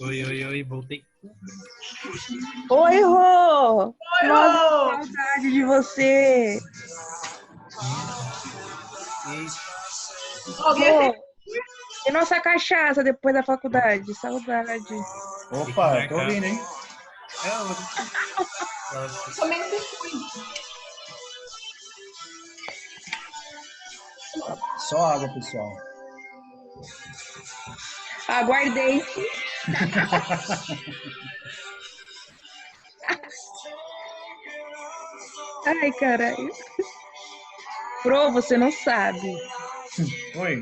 Oi, oi, oi, voltei. Oi, Rô! Oi, Nossa, Rô! que saudade de você! Alguém tem... Rô, e nossa cachaça depois da faculdade? Saudade. Tem que Opa, tô marcar. ouvindo, hein? É hoje. Nossa. Somente fui. Só água, pessoal. Aguardei. Ai, caralho. Rô, você não sabe. Oi,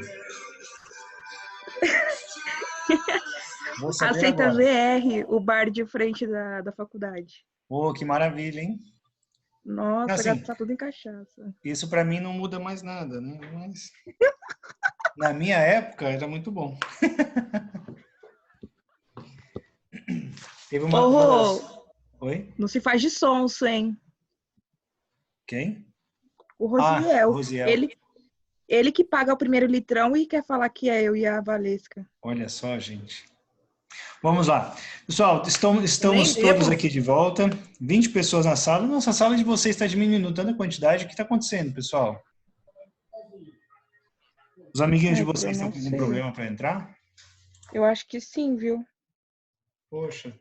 vou saber Aceita agora. VR, o bar de frente da faculdade. Ô, que maravilha, hein? Nossa, Assim, gastar tudo em cachaça. isso pra mim não muda mais nada, né? Mas na minha época era muito bom. Teve Ô, uma Rô, das... Oi? não se faz de sonso, hein? Quem? O Ah, Rosiel, Rosiel. ele que paga o primeiro litrão e quer falar que é eu e a Valesca. Olha só, gente. Vamos lá. Pessoal, Eu nem estamos todos bebo. aqui de volta. 20 pessoas na sala. Nossa, a sala de vocês está diminuindo tanto a quantidade. O que está acontecendo, pessoal? Os amiguinhos de Ai, eu vocês estão não com algum sei. problema para entrar? Eu acho que sim, viu? Poxa.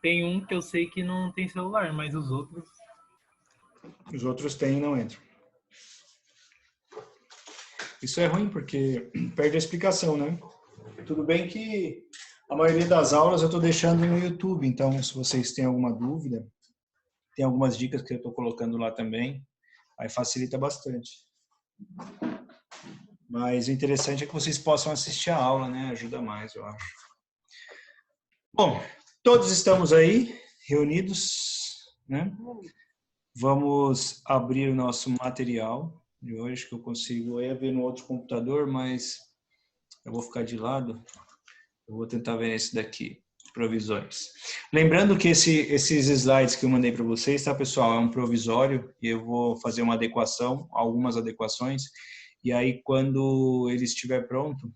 Tem um que eu sei que não tem celular, mas os outros. Os outros têm e não entram. Isso é ruim porque perde a explicação, né? Tudo bem que a maioria das aulas eu estou deixando no YouTube, então se vocês têm alguma dúvida, tem algumas dicas que eu estou colocando lá também, aí facilita bastante. Mas o interessante é que vocês possam assistir a aula, né? Ajuda mais, eu acho. Bom, todos estamos aí reunidos, né? Vamos abrir o nosso material de hoje, que eu consigo. Eu ia ver no outro computador, mas eu vou ficar de lado. Eu vou tentar ver esse daqui, provisões. Lembrando que esses slides que eu mandei para vocês, tá, pessoal? É um provisório e eu vou fazer uma adequação, algumas adequações. E aí, quando ele estiver pronto,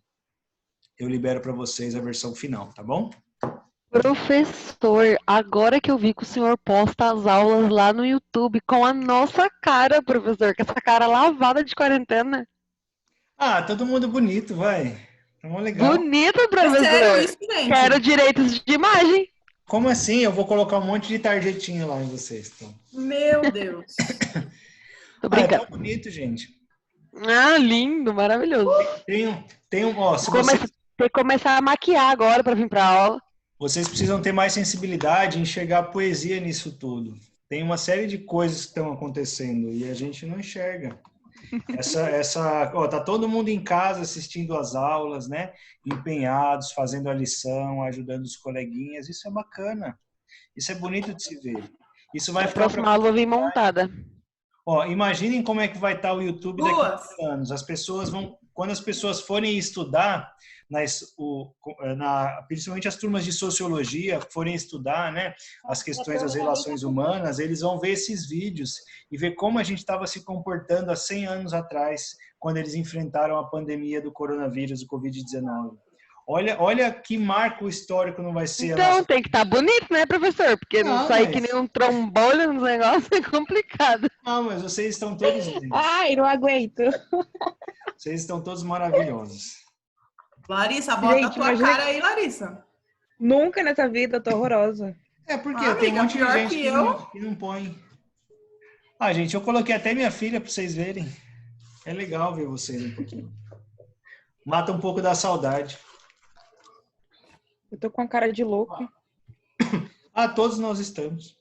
eu libero para vocês a versão final, tá bom? Professor, agora que eu vi que o senhor posta as aulas lá no YouTube com a nossa cara, professor, com essa cara lavada de quarentena. Ah, todo mundo bonito, vai. Tá mó legal. Bonito, É sério professor. isso, gente? Quero direitos de imagem. Como assim? Eu vou colocar um monte de tarjetinha lá em vocês, então. Meu Deus. Tô Ah, é tão brincando. bonito, gente. Ah, lindo, maravilhoso. Ó, se Tem que começar a maquiar agora pra vir pra aula. vocês precisam ter mais sensibilidade e enxergar poesia nisso tudo. Tem uma série de coisas que estão acontecendo e a gente não enxerga. Ó, tá todo mundo em casa assistindo às aulas, né? Empenhados, fazendo a lição, ajudando os coleguinhas. Isso é bacana. Isso é bonito de se ver. Isso vai A ficar para... próxima aula eu vim montada. Ó, imaginem como é que vai estar o YouTube daqui a Duas. 5 anos. As pessoas vão, quando as pessoas forem estudar, principalmente as turmas de sociologia forem estudar, né, as questões das relações humanas, eles vão ver esses vídeos e ver como a gente estava se comportando há 100 anos atrás, quando eles enfrentaram a pandemia do coronavírus, do Covid-19. Olha que marco histórico não vai ser a Então nossa... tem que estar bonito, né, professor? Porque não Não, sair que nem um trombolho nos negócios é complicado. mas vocês estão todos lindos. Ai, não aguento. Vocês estão todos maravilhosos. Larissa, bota Gente, a tua imagina cara aí, Larissa. Nunca nessa vida eu tô horrorosa. É porque Ah, tem um amiga, monte de pior gente que que eu. não põe. Ah, gente, eu coloquei até minha filha para vocês verem. É legal ver vocês um pouquinho. Mata um pouco da saudade. Eu tô com a cara de louco. Ah, todos nós estamos.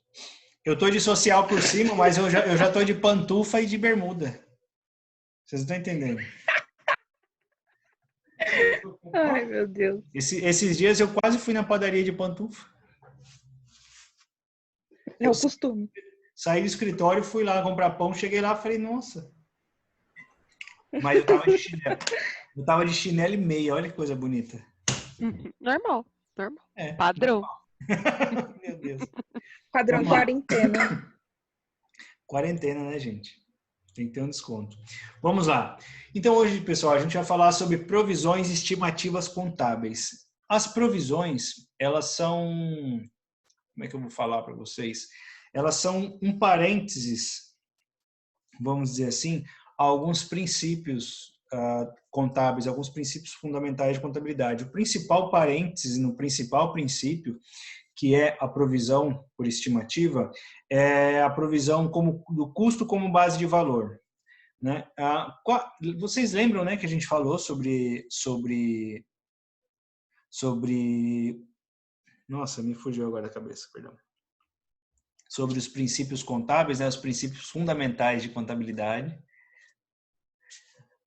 Eu tô de social por cima, mas eu já tô de pantufa e de bermuda. Vocês não estão entendendo. Ai, meu Deus. Esses dias eu quase fui na padaria de pantufa. É o costume. Saí do escritório, fui lá comprar pão, cheguei lá e falei, nossa. Mas eu tava de chinelo. Eu tava de chinelo e meia, olha que coisa bonita. Normal. É, Padrão. meu Deus. Padrão Vamos lá. quarentena. Quarentena, né, gente? Tem que ter um desconto. Vamos lá. Então, hoje, pessoal, a gente vai falar sobre provisões estimativas contábeis. As provisões, elas são, como é que eu vou falar para vocês? Elas são um parênteses, vamos dizer assim, a alguns princípios contábeis, alguns princípios fundamentais de contabilidade. O principal parêntese, no principal princípio, que é a provisão por estimativa, é a provisão do custo como base de valor. Né? Vocês lembram, né, que a gente falou sobre... Nossa, me fugiu agora da cabeça, perdão. Sobre os princípios contábeis, né, os princípios fundamentais de contabilidade.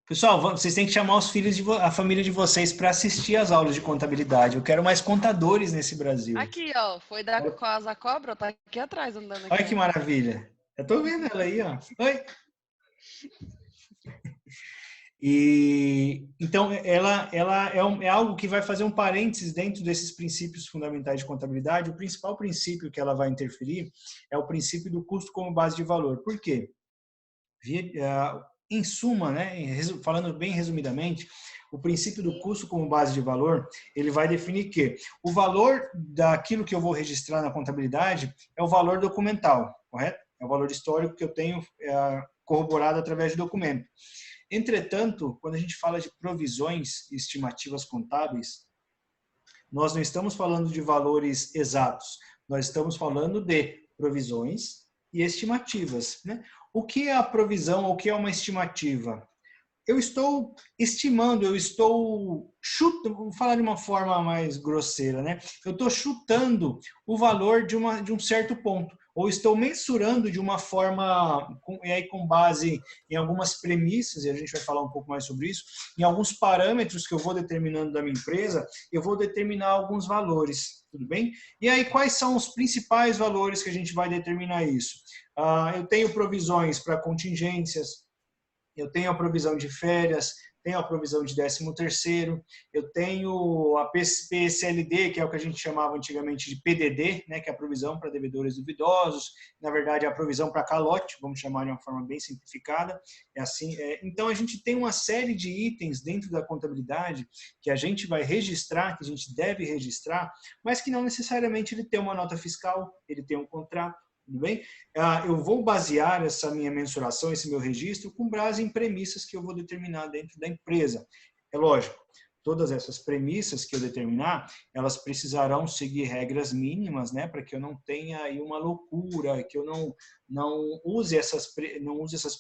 Pessoal, vocês têm que chamar os filhos a família de vocês para assistir às aulas de contabilidade. Eu quero mais contadores nesse Brasil. Aqui, ó, foi da Casa Cobra, tá aqui atrás andando aqui. Olha que maravilha. Eu tô vendo ela aí, ó. Oi. E então ela é algo que vai fazer um parênteses dentro desses princípios fundamentais de contabilidade. O principal princípio que ela vai interferir é o princípio do custo como base de valor. Por quê? Em suma, né, falando bem resumidamente, o princípio do custo como base de valor, ele vai definir que o valor daquilo que eu vou registrar na contabilidade é o valor documental, correto? É o valor histórico que eu tenho corroborado através de documento. Entretanto, quando a gente fala de provisões e estimativas contábeis, nós não estamos falando de valores exatos, nós estamos falando de provisões e estimativas, né? O que é a provisão ou o que é uma estimativa? Eu estou estimando, eu estou chutando, vou falar de uma forma mais grosseira, né? Eu estou chutando o valor de um certo ponto, ou estou mensurando de uma forma, e aí com base em algumas premissas, e a gente vai falar um pouco mais sobre isso, em alguns parâmetros que eu vou determinando da minha empresa, eu vou determinar alguns valores, tudo bem? E aí quais são os principais valores que a gente vai determinar isso? Eu tenho provisões para contingências, eu tenho a provisão de férias, tenho a provisão de 13º, eu tenho a PSLD, que é o que a gente chamava antigamente de PDD, né, que é a provisão para devedores duvidosos, na verdade é a provisão para calote, vamos chamar de uma forma bem simplificada. É assim, então a gente tem uma série de itens dentro da contabilidade que a gente vai registrar, que a gente deve registrar, mas que não necessariamente ele tem uma nota fiscal, ele tem um contrato. Tudo bem? Eu vou basear essa minha mensuração, esse meu registro, com base em premissas que eu vou determinar dentro da empresa. É lógico, todas essas premissas que eu determinar, elas precisarão seguir regras mínimas, né, para que eu não tenha aí uma loucura, que eu não use essas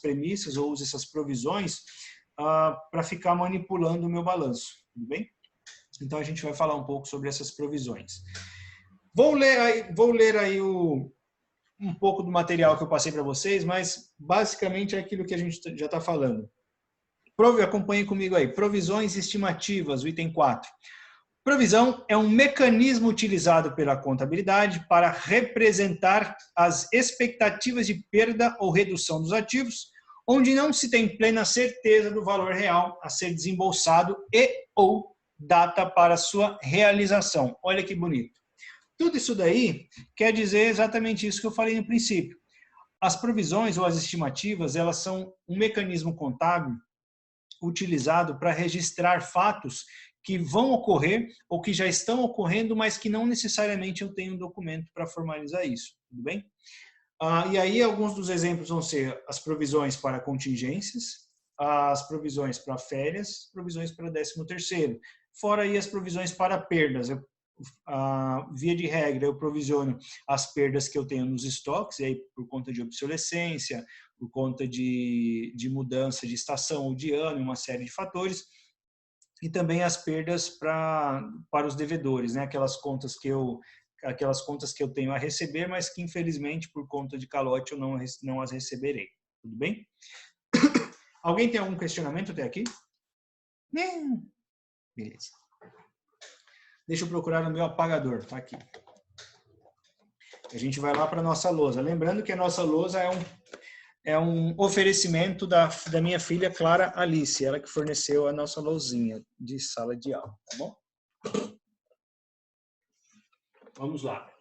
premissas ou use essas provisões para ficar manipulando o meu balanço. Tudo bem? Então a gente vai falar um pouco sobre essas provisões. Vou ler aí um pouco do material que eu passei para vocês, mas basicamente é aquilo que a gente já está falando. Acompanhe comigo aí. Provisões estimativas, o item 4. Provisão é um mecanismo utilizado pela contabilidade para representar as expectativas de perda ou redução dos ativos, onde não se tem plena certeza do valor real a ser desembolsado e ou data para sua realização. Olha que bonito. Tudo isso daí quer dizer exatamente isso que eu falei no princípio. As provisões ou as estimativas, elas são um mecanismo contábil utilizado para registrar fatos que vão ocorrer ou que já estão ocorrendo, mas que não necessariamente eu tenho um documento para formalizar isso. Tudo bem? E aí alguns dos exemplos vão ser as provisões para contingências, as provisões para férias, provisões para 13º. Fora aí as provisões para perdas. Via de regra, eu provisiono as perdas que eu tenho nos estoques, e aí por conta de obsolescência, por conta de mudança de estação ou de ano, uma série de fatores, e também as perdas para os devedores, né? Aquelas contas que eu tenho a receber, mas que infelizmente por conta de calote eu não as receberei. Tudo bem? Alguém tem algum questionamento até aqui? Beleza. Deixa eu procurar o meu apagador, tá aqui. A gente vai lá para a nossa lousa. Lembrando que a nossa lousa é um oferecimento da minha filha Clara Alice, ela que forneceu a nossa lousinha de sala de aula, tá bom? Vamos lá.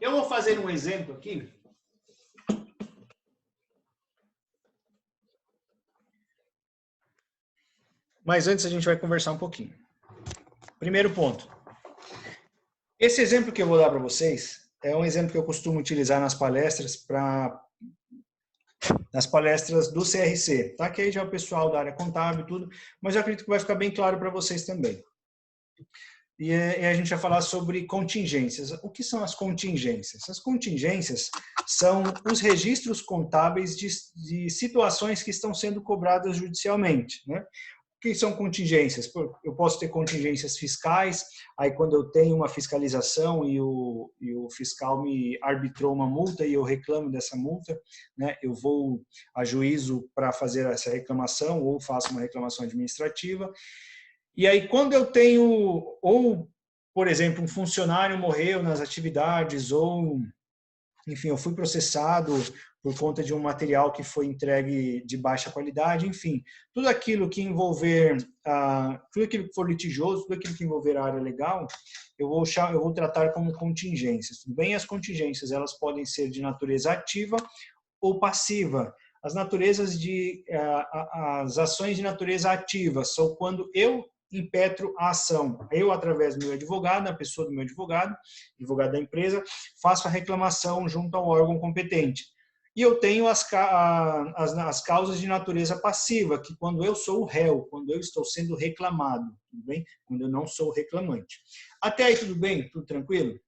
Eu vou fazer um exemplo aqui. Mas antes a gente vai conversar um pouquinho. Primeiro ponto. Esse exemplo que eu vou dar para vocês é um exemplo que eu costumo utilizar nas palestras do CRC, tá? Que aí já é o pessoal da área contábil e tudo, mas eu acredito que vai ficar bem claro para vocês também. E a gente vai falar sobre contingências. O que são as contingências? As contingências são os registros contábeis de situações que estão sendo cobradas judicialmente, né? O que são contingências? Eu posso ter contingências fiscais, aí quando eu tenho uma fiscalização e o fiscal me arbitrou uma multa e eu reclamo dessa multa, né? Eu vou a juízo para fazer essa reclamação ou faço uma reclamação administrativa. E aí, quando eu tenho, ou, por exemplo, um funcionário morreu nas atividades, ou, enfim, eu fui processado por conta de um material que foi entregue de baixa qualidade, enfim, tudo aquilo que envolver, tudo aquilo que for litigioso, tudo aquilo que envolver a área legal, eu vou tratar como contingências. Tudo bem? As contingências, elas podem ser de natureza ativa ou passiva. As ações de natureza ativa são quando eu impetro a ação. Eu, através do meu advogado, a pessoa do meu advogado da empresa, faço a reclamação junto ao órgão competente. E eu tenho as causas de natureza passiva, que quando eu sou o réu, quando eu estou sendo reclamado, tudo bem? Quando eu não sou o reclamante. Até aí tudo bem? Tudo tranquilo?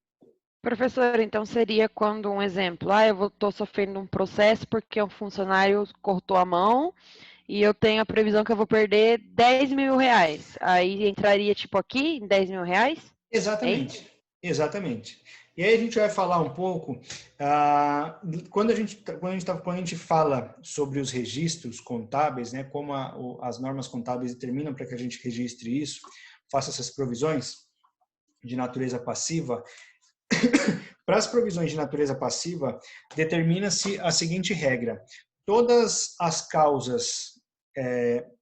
Professor, então seria quando um exemplo, eu estou sofrendo um processo porque um funcionário cortou a mão e eu tenho a previsão que eu vou perder 10 mil reais. Aí entraria tipo aqui em 10 mil reais? Exatamente, exatamente. E aí a gente vai falar um pouco, quando a gente fala sobre os registros contábeis, né, como as normas contábeis determinam para que a gente registre isso, faça essas provisões de natureza passiva. Para as provisões de natureza passiva, determina-se a seguinte regra: todas as causas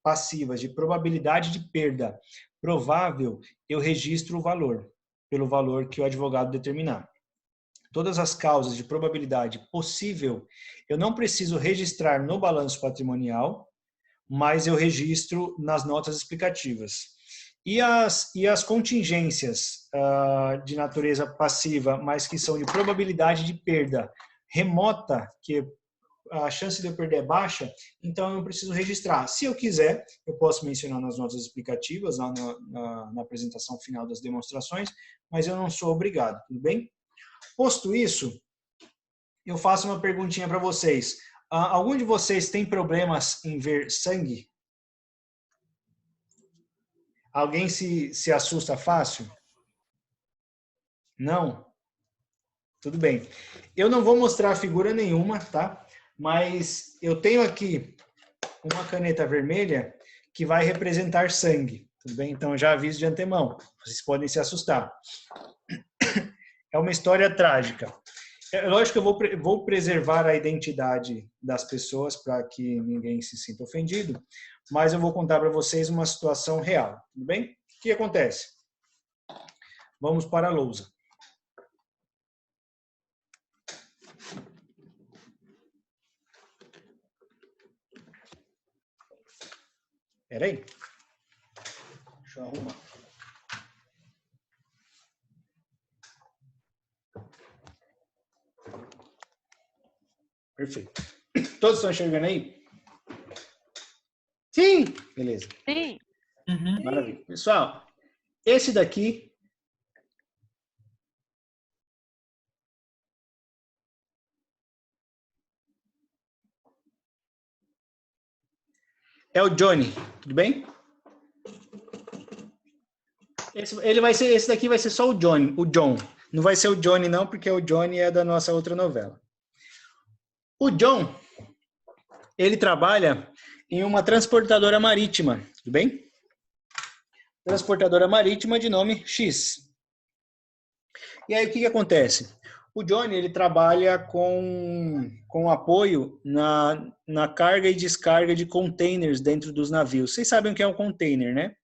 passivas de probabilidade de perda provável, eu registro o valor, pelo valor que o advogado determinar. Todas as causas de probabilidade possível, eu não preciso registrar no balanço patrimonial, mas eu registro nas notas explicativas. E as contingências de natureza passiva, mas que são de probabilidade de perda remota, que a chance de eu perder é baixa, então eu não preciso registrar. Se eu quiser, eu posso mencionar nas notas explicativas, na apresentação final das demonstrações, mas eu não sou obrigado, tudo bem? Posto isso, eu faço uma perguntinha para vocês. Algum de vocês tem problemas em ver sangue? Alguém se assusta fácil? Não? Tudo bem. Eu não vou mostrar figura nenhuma, tá? Mas eu tenho aqui uma caneta vermelha que vai representar sangue. Tudo bem? Então, já aviso de antemão. Vocês podem se assustar. É uma história trágica. É lógico que eu vou preservar a identidade das pessoas para que ninguém se sinta ofendido, mas eu vou contar para vocês uma situação real. Tudo bem? O que acontece? Vamos para a lousa. Espera aí. Deixa eu arrumar. Perfeito. Todos estão enxergando aí? Sim! Beleza. Sim. Uhum. Maravilha. Pessoal, esse daqui é o Johnny, tudo bem? Esse daqui vai ser só o John. Não vai ser o Johnny não, porque o Johnny é da nossa outra novela. O John, ele trabalha em uma transportadora marítima, tudo bem? Transportadora marítima de nome X. E aí o que acontece? O Johnny, ele trabalha com apoio na carga e descarga de containers dentro dos navios. Vocês sabem o que é um container, né?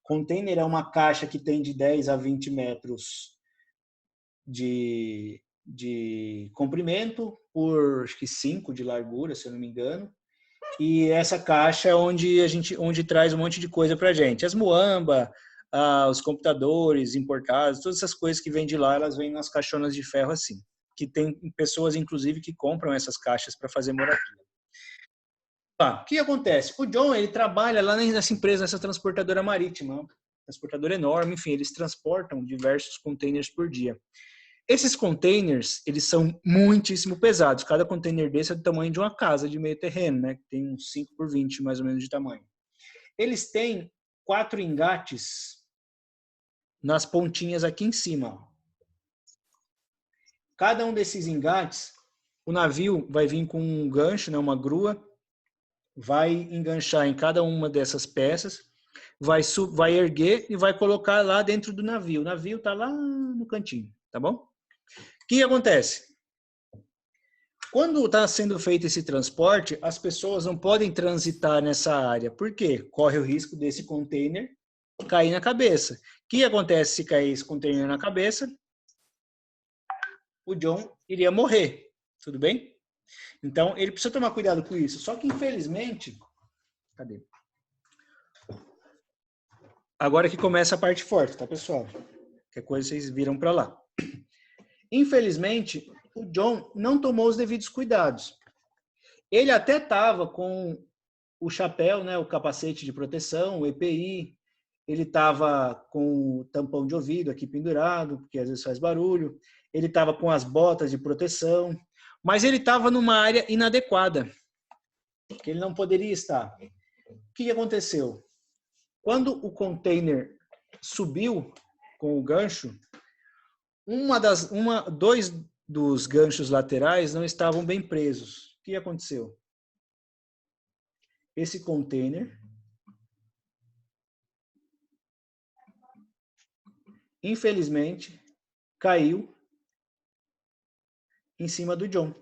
Container é uma caixa que tem de 10 a 20 metros de comprimento por, acho que 5 de largura, se eu não me engano. E essa caixa é onde traz um monte de coisa pra gente. As muamba, os computadores importados, todas essas coisas que vêm de lá, elas vêm nas caixonas de ferro assim, que tem pessoas, inclusive, que compram essas caixas para fazer moradia. Tá, o que acontece? O John, ele trabalha lá nessa empresa, nessa transportadora marítima, transportadora enorme, enfim, eles transportam diversos containers por dia. Esses containers, eles são muitíssimo pesados. Cada container desse é do tamanho de uma casa de meio terreno, né? Tem uns 5 por 20, mais ou menos, de tamanho. Eles têm 4 engates nas pontinhas aqui em cima. Cada um desses engates, o navio vai vir com um gancho, né? Uma grua, vai enganchar em cada uma dessas peças, vai erguer e vai colocar lá dentro do navio. O navio está lá no cantinho, tá bom? O que acontece? Quando está sendo feito esse transporte, as pessoas não podem transitar nessa área. Por quê? Corre o risco desse container cair na cabeça. O que acontece se cair esse container na cabeça? O John iria morrer. Tudo bem? Então, ele precisa tomar cuidado com isso. Só que, infelizmente... Cadê? Agora que começa a parte forte, tá, pessoal? Qualquer coisa vocês viram para lá. Infelizmente, o John não tomou os devidos cuidados. Ele até estava com o chapéu, né, o capacete de proteção, o EPI. Ele estava com o tampão de ouvido aqui pendurado, porque às vezes faz barulho. Ele estava com as botas de proteção. Mas ele estava numa área inadequada, que ele não poderia estar. O que aconteceu? Quando o container subiu com o gancho, dois dos ganchos laterais não estavam bem presos. O que aconteceu? Esse container, infelizmente, caiu em cima do John.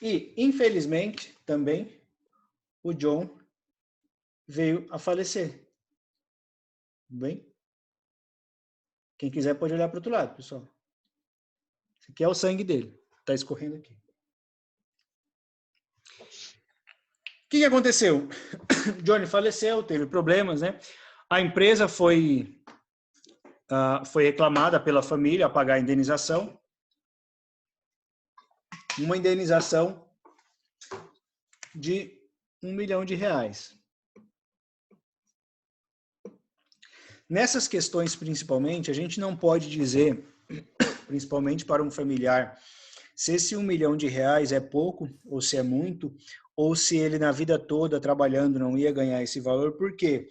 E, infelizmente, também, o John veio a falecer. Bem? Quem quiser pode olhar para o outro lado, pessoal. Esse aqui é o sangue dele. Está escorrendo aqui. O que aconteceu? Johnny faleceu, teve problemas, né? A empresa foi reclamada pela família a pagar a indenização. Uma indenização de R$1 milhão. Nessas questões, principalmente, a gente não pode dizer, principalmente para um familiar, se esse R$1 milhão é pouco, ou se é muito, ou se ele na vida toda trabalhando não ia ganhar esse valor, porque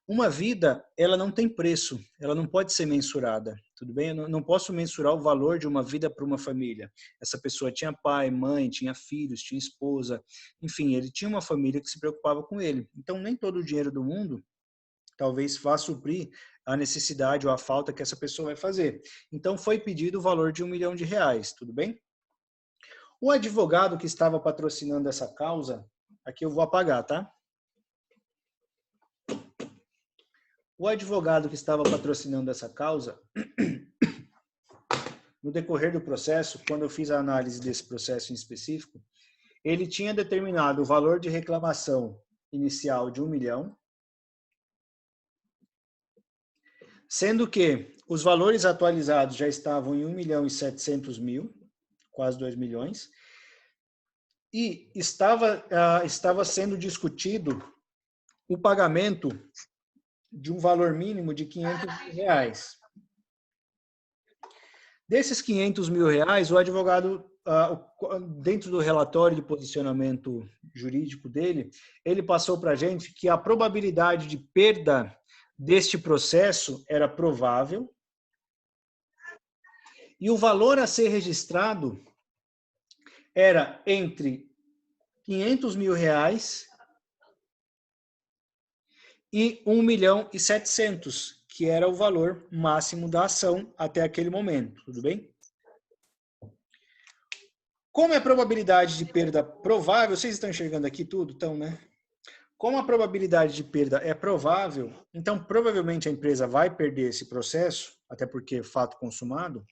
uma vida, ela não tem preço, ela não pode ser mensurada, tudo bem? Eu não posso mensurar o valor de uma vida para uma família. Essa pessoa tinha pai, mãe, tinha filhos, tinha esposa, enfim, ele tinha uma família que se preocupava com ele. Então, nem todo o dinheiro do mundo talvez vá suprir a necessidade ou a falta que essa pessoa vai fazer. Então, foi pedido o valor de R$1 milhão, tudo bem? O advogado que estava patrocinando essa causa, aqui eu vou apagar, tá? O advogado que estava patrocinando essa causa, no decorrer do processo, quando eu fiz a análise desse processo em específico, ele tinha determinado o valor de reclamação inicial de R$1 milhão, sendo que os valores atualizados já estavam em R$1.700.000, quase 2 milhões, e estava sendo discutido o pagamento de um valor mínimo de R$500.000. Desses R$500.000, o advogado, dentro do relatório de posicionamento jurídico dele, ele passou para a gente que a probabilidade de perda deste processo era provável e o valor a ser registrado era entre R$500.000 e R$1.700.000, que era o valor máximo da ação até aquele momento, tudo bem? Como é a probabilidade de perda provável, vocês estão enxergando aqui tudo? Então, né? Como a probabilidade de perda é provável, então provavelmente a empresa vai perder esse processo, até porque é fato consumado.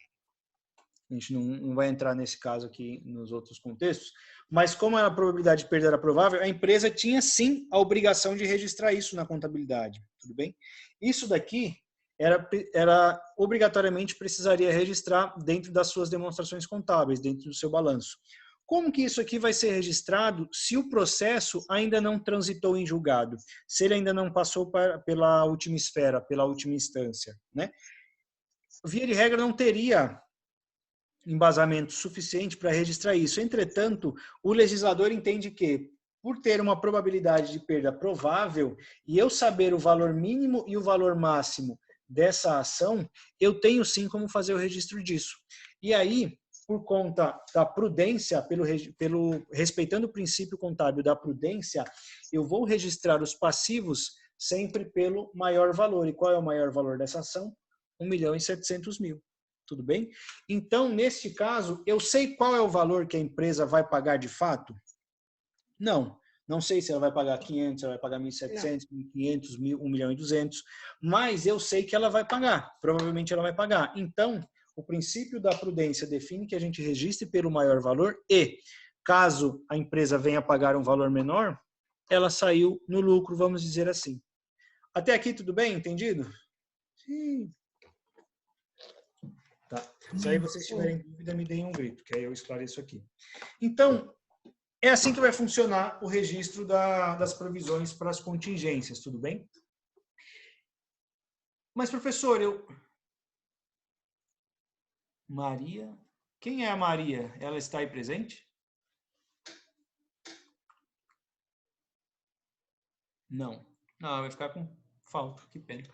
A gente não vai entrar nesse caso aqui nos outros contextos. mas como a probabilidade de perda era provável, a empresa tinha sim a obrigação de registrar isso na contabilidade, tudo bem? Isso daqui era obrigatoriamente precisaria registrar dentro das suas demonstrações contábeis, dentro do seu balanço. Como que isso aqui vai ser registrado se o processo ainda não transitou em julgado? Se ele ainda não passou pela última esfera, pela última instância, né? Via de regra, não teria embasamento suficiente para registrar isso. Entretanto, o legislador entende que, por ter uma probabilidade de perda provável, e eu saber o valor mínimo e o valor máximo dessa ação, eu tenho sim como fazer o registro disso. E aí, por conta da prudência, respeitando o princípio contábil da prudência, eu vou registrar os passivos sempre pelo maior valor. E qual é o maior valor dessa ação? 1.700.000. Tudo bem? Então, neste caso, eu sei qual é o valor que a empresa vai pagar de fato? Não sei se ela vai pagar 500, se ela vai pagar 1.700, 1.500, 1.200.000, mas eu sei que ela vai pagar. Provavelmente ela vai pagar. Então, o princípio da prudência define que a gente registre pelo maior valor e, caso a empresa venha pagar um valor menor, ela saiu no lucro, vamos dizer assim. Até aqui tudo bem? Entendido? Sim. Tá. Se aí vocês tiverem dúvida, me deem um grito, que aí eu esclareço aqui. Então, é assim que vai funcionar o registro das provisões para as contingências, tudo bem? Mas, professor, Maria? Quem é a Maria? Ela está aí presente? Não. Não, ela vai ficar com falta, que pena.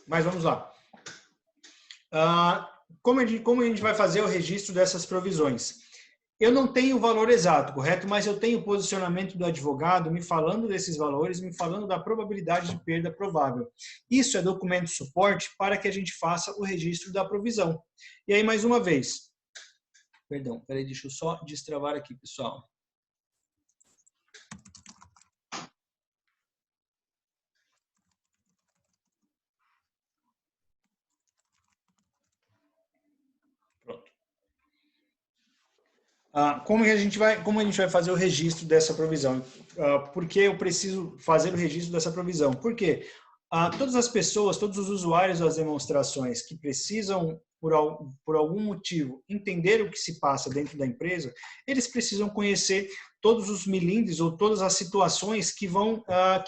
Mas vamos lá. Como a gente vai fazer o registro dessas provisões? Eu não tenho o valor exato, correto? Mas eu tenho o posicionamento do advogado me falando desses valores, me falando da probabilidade de perda provável. Isso é documento de suporte para que a gente faça o registro da provisão. E aí, mais uma vez. Perdão, peraí, deixa eu só destravar aqui, pessoal. Como a gente vai fazer o registro dessa provisão? Por que eu preciso fazer o registro dessa provisão? Porque todas as pessoas, todos os usuários das demonstrações que precisam, por algum motivo, entender o que se passa dentro da empresa, eles precisam conhecer todos os milindres ou todas as situações que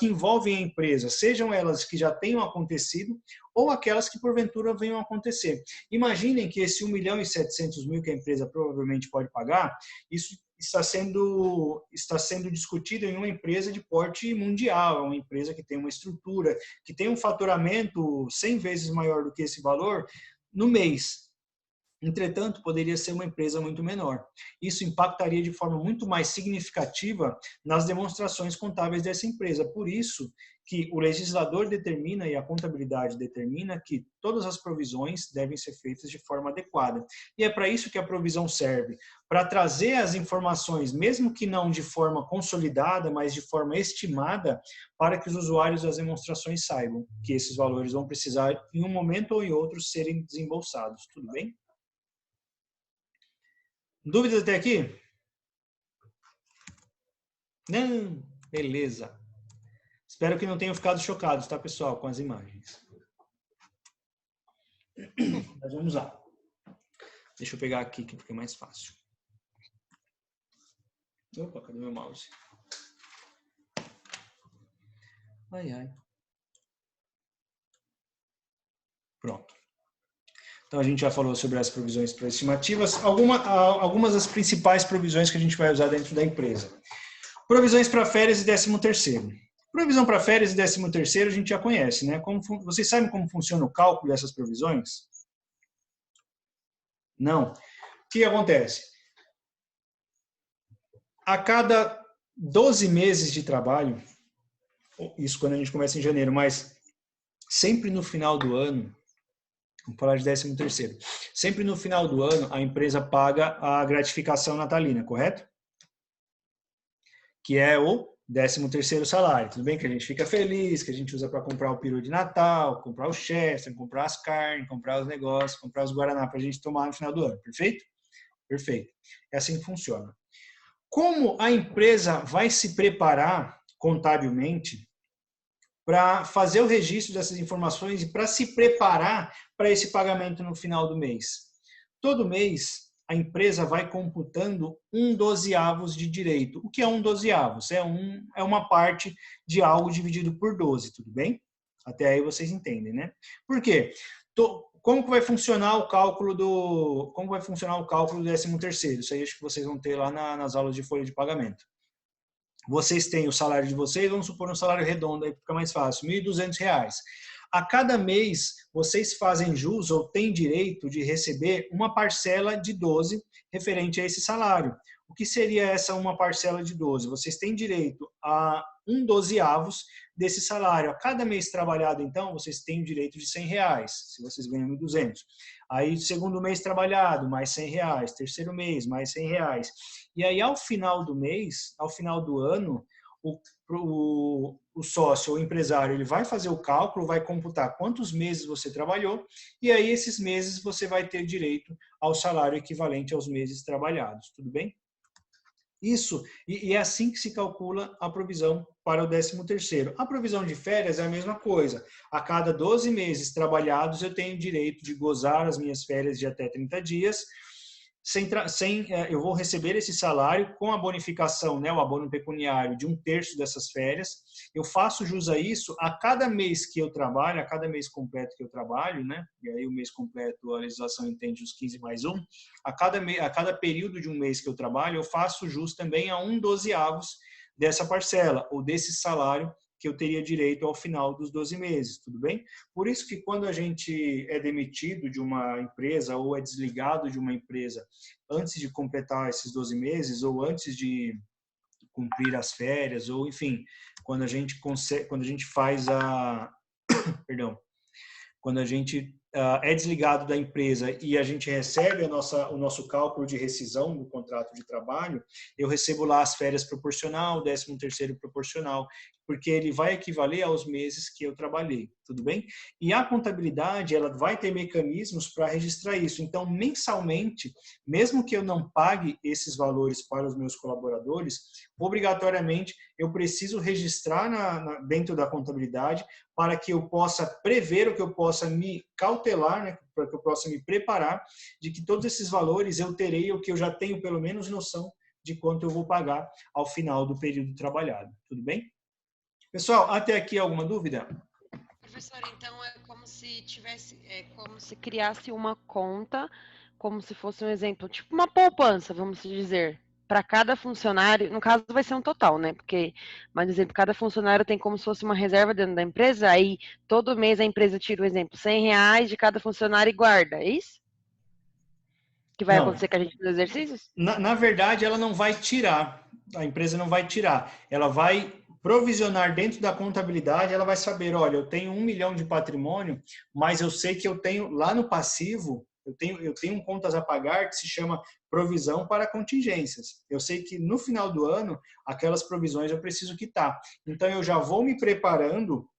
envolvem a empresa, sejam elas que já tenham acontecido ou aquelas que porventura venham a acontecer. Imaginem que esse 1.700.000 que a empresa provavelmente pode pagar, isso está sendo discutido em uma empresa de porte mundial, uma empresa que tem uma estrutura, que tem um faturamento 100 vezes maior do que esse valor no mês. Entretanto, poderia ser uma empresa muito menor. Isso impactaria de forma muito mais significativa nas demonstrações contábeis dessa empresa. Por isso que o legislador determina e a contabilidade determina que todas as provisões devem ser feitas de forma adequada. E é para isso que a provisão serve, para trazer as informações, mesmo que não de forma consolidada, mas de forma estimada, para que os usuários das demonstrações saibam que esses valores vão precisar, em um momento ou em outro, serem desembolsados. Tudo bem? Dúvidas até aqui? Não, beleza. Espero que não tenham ficado chocados, tá, pessoal, com as imagens. Mas vamos lá. Deixa eu pegar aqui, que fica mais fácil. Opa, cadê meu mouse? Ai, ai. Pronto. Então, a gente já falou sobre as provisões pré-estimativas. Algumas das principais provisões que a gente vai usar dentro da empresa. Provisões para férias e 13º. Provisão para férias e 13º a gente já conhece, né? Vocês sabem como funciona o cálculo dessas provisões? Não. O que acontece? A cada 12 meses de trabalho, isso quando a gente começa em janeiro, mas sempre no final do ano, vamos falar de 13º. Sempre no final do ano, a empresa paga a gratificação natalina, correto? Que é o 13º salário. Tudo bem que a gente fica feliz, que a gente usa para comprar o peru de Natal, comprar o Chester, comprar as carnes, comprar os negócios, comprar os Guaraná para a gente tomar no final do ano, perfeito? Perfeito. É assim que funciona. Como a empresa vai se preparar contabilmente para fazer o registro dessas informações e para se preparar para esse pagamento no final do mês? Todo mês, a empresa vai computando 1/12 de direito. O que é 1/12? É uma parte de algo dividido por 12, tudo bem? Até aí vocês entendem, né? Por quê? Como que vai funcionar o cálculo do 13º? Isso aí acho que vocês vão ter lá nas aulas de folha de pagamento. Vocês têm o salário de vocês, vamos supor um salário redondo, aí fica mais fácil, R$ 1.200. A cada mês, vocês fazem jus ou têm direito de receber uma parcela de 12 referente a esse salário. O que seria essa uma parcela de 12? Vocês têm direito a 1/12 desse salário. A cada mês trabalhado, então, vocês têm o direito de R$ 100, se vocês ganham 1.200. Aí, segundo mês trabalhado, mais R$ 100. Terceiro mês, mais R$ 100. E aí, ao final do mês, ao final do ano, o sócio ou empresário, ele vai fazer o cálculo, vai computar quantos meses você trabalhou, e aí esses meses você vai ter direito ao salário equivalente aos meses trabalhados. Tudo bem? Isso, e é assim que se calcula a provisão para o 13º. A provisão de férias é a mesma coisa. A cada 12 meses trabalhados, eu tenho direito de gozar as minhas férias de até 30 dias, eu vou receber esse salário com a bonificação, né, o abono pecuniário de 1/3 dessas férias. Eu faço jus a isso a cada mês que eu trabalho, a cada mês completo que eu trabalho, né? E aí o mês completo, a legislação entende os 15 mais 1. A cada período de um mês que eu trabalho, eu faço jus também a 1/12 dessa parcela, ou desse salário que eu teria direito ao final dos 12 meses, tudo bem? Por isso que quando a gente é demitido de uma empresa ou é desligado de uma empresa antes de completar esses 12 meses ou antes de cumprir as férias, ou enfim, quando a gente faz perdão, quando a gente é desligado da empresa e a gente recebe o nosso cálculo de rescisão do contrato de trabalho, eu recebo lá as férias proporcional, 13º proporcional, porque ele vai equivaler aos meses que eu trabalhei, tudo bem? E a contabilidade, ela vai ter mecanismos para registrar isso. Então, mensalmente, mesmo que eu não pague esses valores para os meus colaboradores, obrigatoriamente eu preciso registrar dentro da contabilidade para que eu possa prever, ou que eu possa me cautelar, né, para que eu possa me preparar de que todos esses valores eu terei, ou que eu já tenho pelo menos noção de quanto eu vou pagar ao final do período trabalhado. Tudo bem? Pessoal, até aqui alguma dúvida? Professor, então é como se como se criasse uma conta, como se fosse um exemplo, tipo uma poupança, vamos dizer, para cada funcionário. No caso vai ser um total, né? Porque, mas exemplo, cada funcionário tem como se fosse uma reserva dentro da empresa, aí todo mês a empresa tira o exemplo, R$ 100 de cada funcionário e guarda, é isso? Que vai acontecer com a gente nos exercícios? Na verdade, ela não vai tirar, a empresa não vai tirar, ela vai provisionar dentro da contabilidade, ela vai saber, olha, eu tenho 1 milhão de patrimônio, mas eu sei que eu tenho lá no passivo, eu tenho contas a pagar que se chama provisão para contingências. Eu sei que no final do ano, aquelas provisões eu preciso quitar. Então, eu já vou me preparando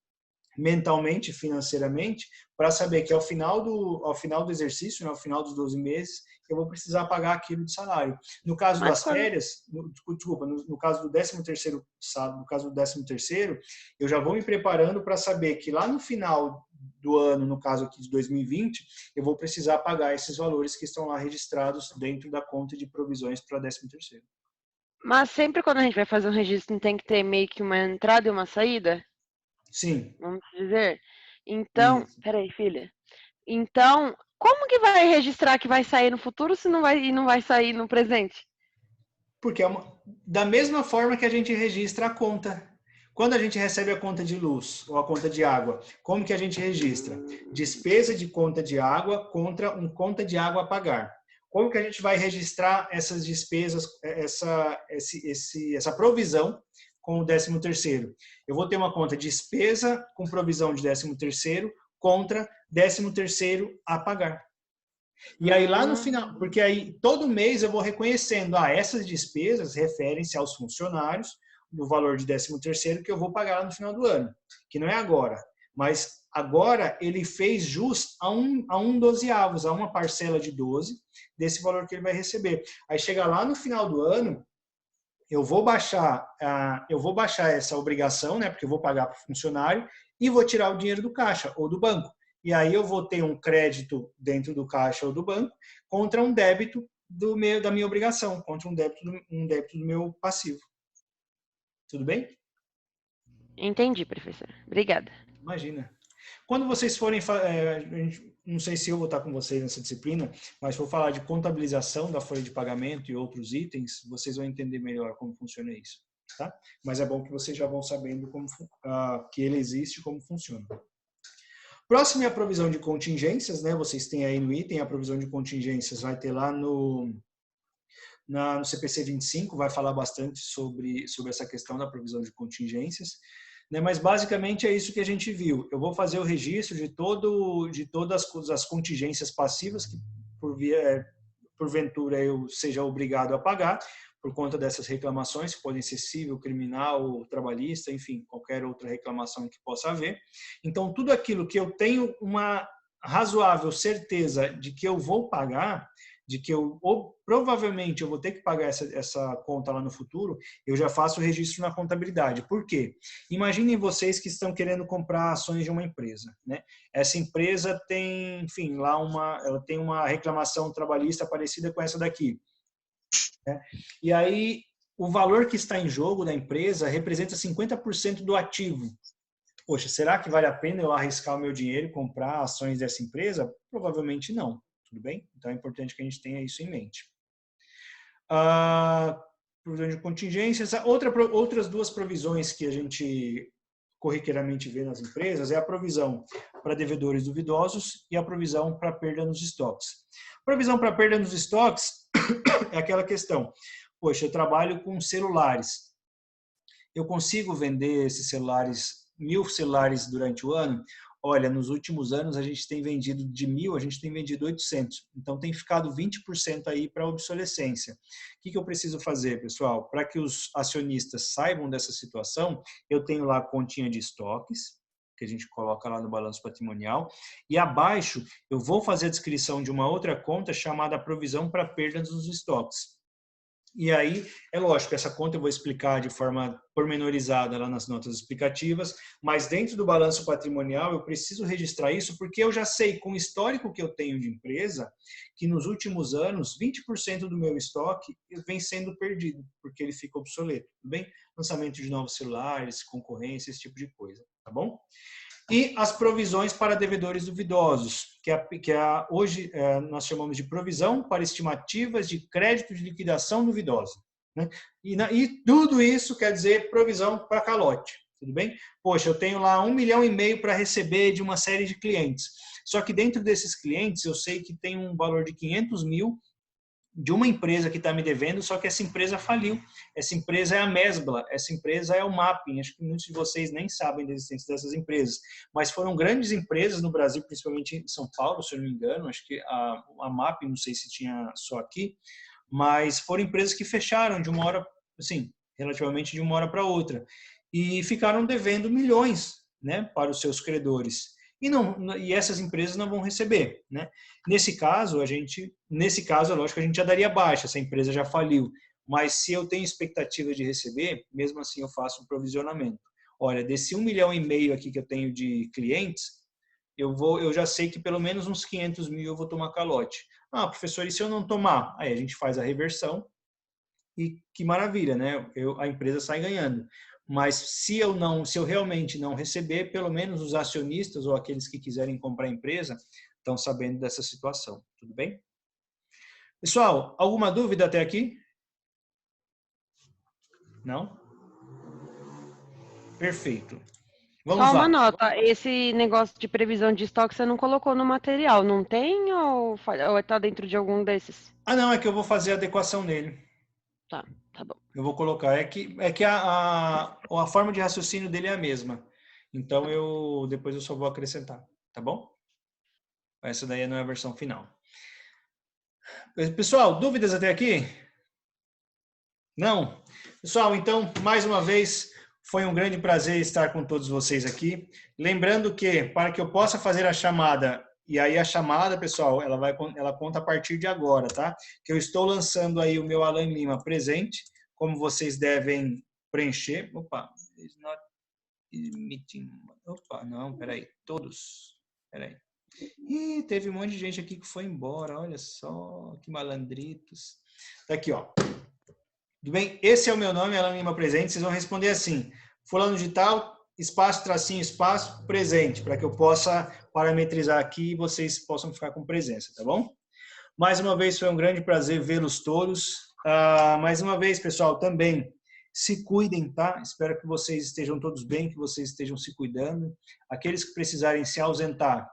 mentalmente, financeiramente, para saber que ao final do exercício, né, ao final dos 12 meses, eu vou precisar pagar aquilo de salário. No caso das férias, no caso do 13º sábado, no caso do 13º, eu já vou me preparando para saber que lá no final do ano, no caso aqui de 2020, eu vou precisar pagar esses valores que estão lá registrados dentro da conta de provisões para 13º. Mas sempre quando a gente vai fazer um registro, tem que ter meio que uma entrada e uma saída? Sim. Vamos dizer? Então, peraí, filha. Então, como que vai registrar que vai sair no futuro se não vai sair no presente? Porque da mesma forma que a gente registra a conta. Quando a gente recebe a conta de luz ou a conta de água, como que a gente registra? Despesa de conta de água contra um conta de água a pagar. Como que a gente vai registrar essas despesas, essa provisão com o 13º? Eu vou ter uma conta despesa com provisão de 13º contra 13º a pagar. E aí lá no final, porque aí todo mês eu vou reconhecendo, essas despesas referem-se aos funcionários, no valor de 13º que eu vou pagar lá no final do ano, que não é agora. Mas agora ele fez jus a um dozeavos, a uma parcela de 12 desse valor que ele vai receber. Aí chega lá no final do ano, eu vou baixar essa obrigação, né? Porque eu vou pagar para o funcionário e vou tirar o dinheiro do caixa ou do banco. E aí eu vou ter um crédito dentro do caixa ou do banco contra um débito da minha obrigação, contra um débito do meu passivo. Tudo bem? Entendi, professor. Obrigada. Imagina. Quando vocês forem, não sei se eu vou estar com vocês nessa disciplina, mas se for falar de contabilização da folha de pagamento e outros itens, vocês vão entender melhor como funciona isso, tá? Mas é bom que vocês já vão sabendo que ele existe e como funciona. Próximo é a provisão de contingências, né? Vocês têm aí no item a provisão de contingências, vai ter lá no CPC 25, vai falar bastante sobre essa questão da provisão de contingências. Né, mas basicamente é isso que a gente viu. Eu vou fazer o registro de todas as contingências passivas que porventura eu seja obrigado a pagar por conta dessas reclamações, que podem ser civil, criminal, trabalhista, enfim, qualquer outra reclamação que possa haver. Então, tudo aquilo que eu tenho uma razoável certeza de que eu vou pagar, de que provavelmente eu vou ter que pagar essa conta lá no futuro, eu já faço o registro na contabilidade. Por quê? Imaginem vocês que estão querendo comprar ações de uma empresa, né? Essa empresa tem, enfim, ela tem uma reclamação trabalhista parecida com essa daqui, né? E aí, o valor que está em jogo da empresa representa 50% do ativo. Poxa, será que vale a pena eu arriscar o meu dinheiro e comprar ações dessa empresa? Provavelmente não. Tudo bem? Então é importante que a gente tenha isso em mente. Provisão de contingências. Outras duas provisões que a gente corriqueiramente vê nas empresas é a provisão para devedores duvidosos e a provisão para perda nos estoques. Provisão para perda nos estoques é aquela questão. Poxa, eu trabalho com celulares. Eu consigo vender esses celulares, 1.000 celulares durante o ano? Olha, nos últimos anos a gente tem vendido de 1.000, a gente tem vendido 800. Então tem ficado 20% aí para obsolescência. O que eu preciso fazer, pessoal? Para que os acionistas saibam dessa situação, eu tenho lá a continha de estoques, que a gente coloca lá no balanço patrimonial, e abaixo eu vou fazer a descrição de uma outra conta chamada provisão para perdas dos estoques. E aí, é lógico, essa conta eu vou explicar de forma pormenorizada lá nas notas explicativas, mas dentro do balanço patrimonial eu preciso registrar isso porque eu já sei, com o histórico que eu tenho de empresa, que nos últimos anos, 20% do meu estoque vem sendo perdido, porque ele fica obsoleto, tudo bem? Lançamento de novos celulares, concorrência, esse tipo de coisa, tá bom? E as provisões para devedores duvidosos, hoje nós chamamos de provisão para estimativas de crédito de liquidação duvidosa, né? E tudo isso quer dizer provisão para calote, tudo bem? Poxa, eu tenho lá 1,5 milhão para receber de uma série de clientes. Só que dentro desses clientes eu sei que tem um valor de 500 mil de uma empresa que está me devendo, só que essa empresa faliu. Essa empresa é a Mesbla, essa empresa é o Mapping. Acho que muitos de vocês nem sabem da existência dessas empresas, mas foram grandes empresas no Brasil, principalmente em São Paulo, se eu não me engano. Acho que a Mapping, não sei se tinha só aqui, mas foram empresas que fecharam de uma hora, assim, relativamente de uma hora para outra, e ficaram devendo milhões, né, para os seus credores. E essas empresas não vão receber, né? Nesse caso, é lógico que a gente já daria baixa, essa empresa já faliu. Mas se eu tenho expectativa de receber, mesmo assim eu faço um provisionamento. Olha, desse 1,5 milhão aqui que eu tenho de clientes, eu já sei que pelo menos uns 500 mil eu vou tomar calote. Ah, professor, e se eu não tomar? Aí a gente faz a reversão e que maravilha, né? A empresa sai ganhando. Mas se eu realmente não receber, pelo menos os acionistas ou aqueles que quiserem comprar a empresa estão sabendo dessa situação. Tudo bem? Pessoal, alguma dúvida até aqui? Não? Perfeito. Vamos Só lá. uma nota, esse negócio de previsão de estoque você não colocou no material, não tem ou está dentro de algum desses? Ah, não, é que eu vou fazer a adequação nele. Tá bom. Eu vou colocar. É que a forma de raciocínio dele é a mesma. Então, depois eu só vou acrescentar. Tá bom? Essa daí não é a versão final. Pessoal, dúvidas até aqui? Não? Pessoal, então, mais uma vez, Foi um grande prazer estar com todos vocês aqui. Lembrando que, para que eu possa fazer a chamada, e aí a chamada, pessoal, ela conta a partir de agora, tá? Que eu estou lançando aí o meu Alan Lima presente, como vocês devem preencher. Opa, it's not meeting. Opa, não, peraí. Todos. Peraí. Ih, teve um monte de gente aqui que foi embora. Olha só, que malandritos. Tá aqui, ó. Tudo bem? Esse é o meu nome, Alan Lima Presente. Vocês vão responder assim: fulano de tal, espaço, tracinho, espaço, presente, para que eu possa parametrizar aqui e vocês possam ficar com presença, tá bom? Mais uma vez, foi um grande prazer vê-los todos. Mais uma vez, pessoal, também se cuidem, tá? Espero que vocês estejam todos bem, que vocês estejam se cuidando. Aqueles que precisarem se ausentar,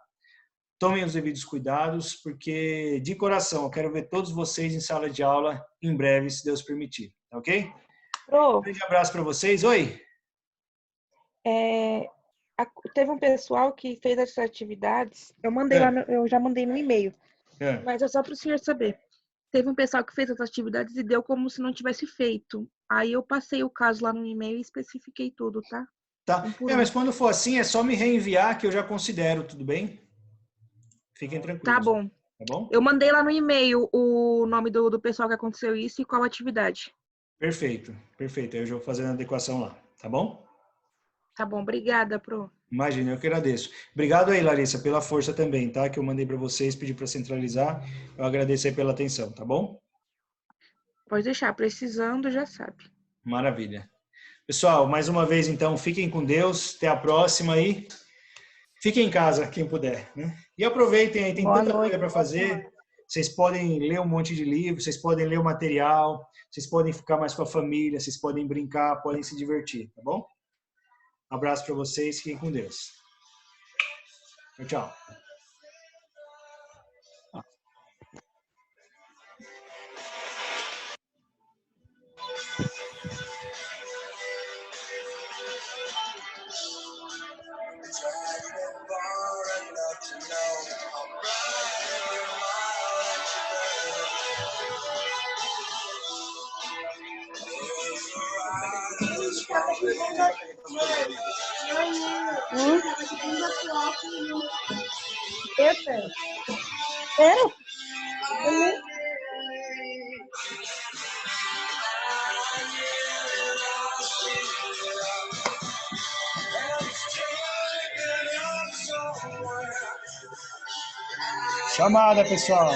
tomem os devidos cuidados, porque, de coração, eu quero ver todos vocês em sala de aula em breve, se Deus permitir, tá ok? Pro, Um grande abraço para vocês. Oi! teve um pessoal que fez essas atividades. Eu mandei lá, eu já mandei no e-mail, mas é só para o senhor saber. Teve um pessoal que fez essas atividades e deu como se não tivesse feito. Aí eu passei o caso lá no e-mail e especifiquei tudo, tá? Tá. Mas quando for assim, é só me reenviar que eu já considero, tudo bem? Fiquem tranquilos. Tá bom. Tá bom? Eu mandei lá no e-mail o nome do pessoal que aconteceu isso e qual atividade. Perfeito, perfeito. Eu já vou fazer a adequação lá, tá bom? Tá bom, obrigada, Pro. Imagina, eu que agradeço. Obrigado aí, Larissa, pela força também, tá? Que eu mandei para vocês, pedi para centralizar. Eu agradeço aí pela atenção, tá bom? Pode deixar, precisando, já sabe. Maravilha. Pessoal, mais uma vez, então, fiquem com Deus. Até a próxima aí. Fiquem em casa, quem puder, né? E aproveitem aí, tem tanta coisa para fazer. Vocês podem ler um monte de livros, vocês podem ler o material, vocês podem ficar mais com a família, vocês podem brincar, podem se divertir, tá bom? Um abraço para vocês, fiquem com Deus. Tchau, tchau. Chamada, pessoal.